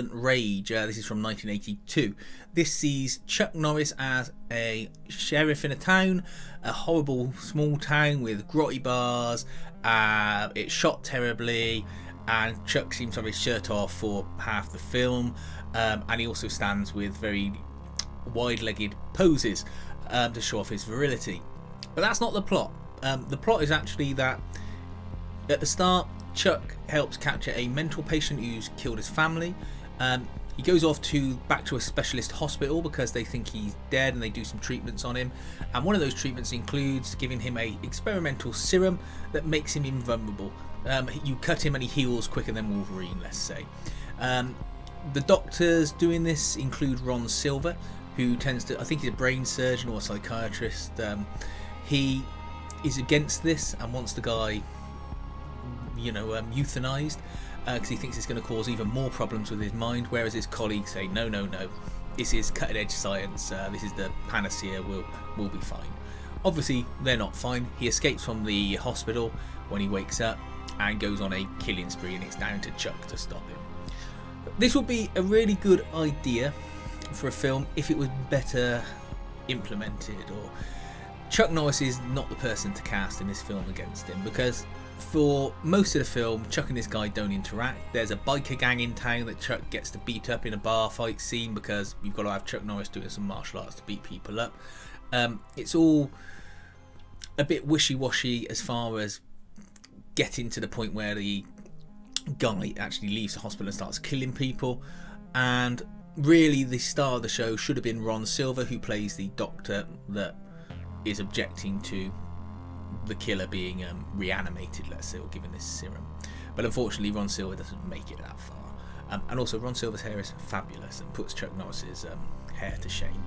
Violent Rage. This is from 1982. This sees Chuck Norris as a sheriff in a town, a horrible small town with grotty bars. It's shot terribly, and Chuck seems to have his shirt off for half the film, and he also stands with very wide-legged poses to show off his virility. But that's not the plot. The plot is actually that at the start, Chuck helps capture a mental patient who's killed his family. He goes off back to a specialist hospital because they think he's dead, and they do some treatments on him. And one of those treatments includes giving him a experimental serum that makes him invulnerable. You cut him and he heals quicker than Wolverine, let's say. The doctors doing this include Ron Silver, who tends to, I think he's a brain surgeon or a psychiatrist. He is against this and wants the guy, euthanized, because he thinks it's going to cause even more problems with his mind, whereas his colleagues say, no, this is cutting edge science, this is the panacea, we'll be fine. Obviously, they're not fine. He escapes from the hospital when he wakes up and goes on a killing spree, and it's down to Chuck to stop him. This would be a really good idea for a film if it was better implemented, or Chuck Norris is not the person to cast in this film against him, because for most of the film, Chuck and this guy don't interact. There's a biker gang in town that Chuck gets to beat up in a bar fight scene, because you've got to have Chuck Norris doing some martial arts to beat people up. It's all a bit wishy-washy as far as getting to the point where the guy actually leaves the hospital and starts killing people. And really, the star of the show should have been Ron Silver, who plays the doctor that is objecting to the killer being reanimated, let's say, or given this serum. But unfortunately, Ron Silver doesn't make it that far. And also, Ron Silver's hair is fabulous and puts Chuck Norris's hair to shame.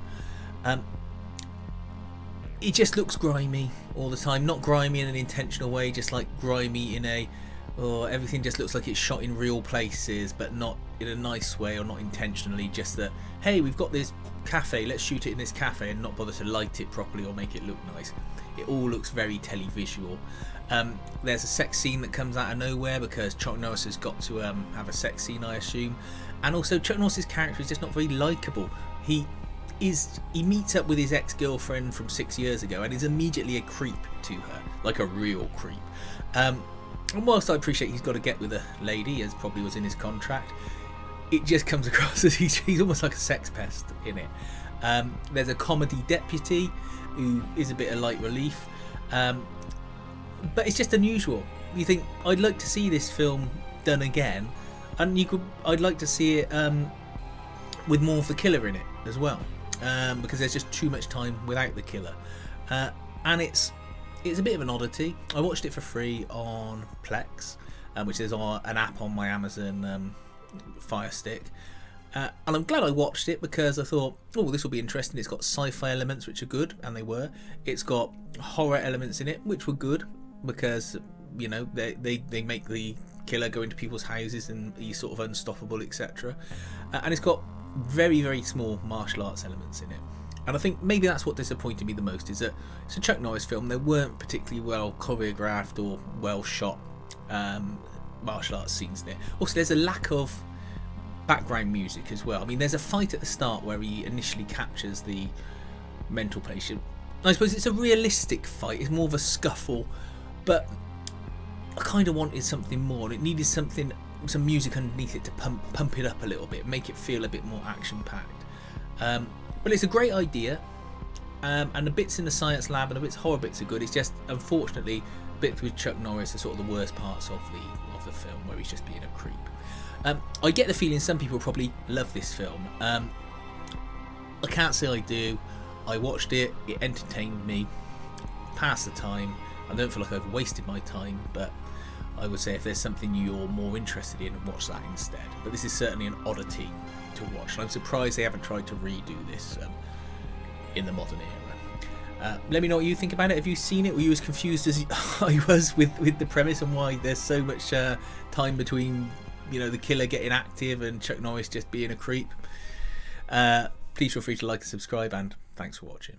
It just looks grimy all the time. Not grimy in an intentional way, just like grimy in everything just looks like it's shot in real places, but not in a nice way or not intentionally. Just that, hey, we've got this cafe, let's shoot it in this cafe, and not bother to light it properly or make it look nice. It all looks very televisual. There's a sex scene that comes out of nowhere because Chuck Norris has got to have a sex scene, I assume. And also, Chuck Norris's character is just not very likeable. He meets up with his ex-girlfriend from 6 years ago and is immediately a creep to her, like a real creep. And whilst I appreciate he's got to get with a lady, as probably was in his contract, it just comes across as he's almost like a sex pest in it. There's a comedy deputy who is a bit of light relief, but it's just unusual. You think, I'd like to see this film done again, and I'd like to see it with more of the killer in it as well, because there's just too much time without the killer, and it's a bit of an oddity. I watched it for free on Plex, which is an app on my Amazon Fire Stick, and I'm glad I watched it because I thought, oh, this will be interesting. It's got sci-fi elements, which are good, and they were. It's got horror elements in it, which were good, because they make the killer go into people's houses and he's sort of unstoppable, etc. And it's got very, very small martial arts elements in it. And I think maybe that's what disappointed me the most, is that it's a Chuck Norris film. There weren't particularly well choreographed or well shot martial arts scenes in it. Also, there's a lack of background music as well. I mean, there's a fight at the start where he initially captures the mental patient. I suppose it's a realistic fight. It's more of a scuffle, but I kind of wanted something more. It needed some music underneath it to pump it up a little bit, make it feel a bit more action-packed. But it's a great idea, and the bits in the science lab and the horror bits are good. It's just, unfortunately, bits with Chuck Norris are sort of the worst parts of the film, where he's just being a creep. I get the feeling some people probably love this film. I can't say I do. I watched it, it entertained me, passed the time. I don't feel like I've wasted my time, but I would say if there's something you're more interested in, watch that instead. But this is certainly an oddity to watch, and I'm surprised they haven't tried to redo this in the modern era. Let me know what you think about it. Have you seen it? Were you as confused as I was with the premise and why there's so much time between the killer getting active and Chuck Norris just being a creep? Please feel free to like and subscribe, and thanks for watching.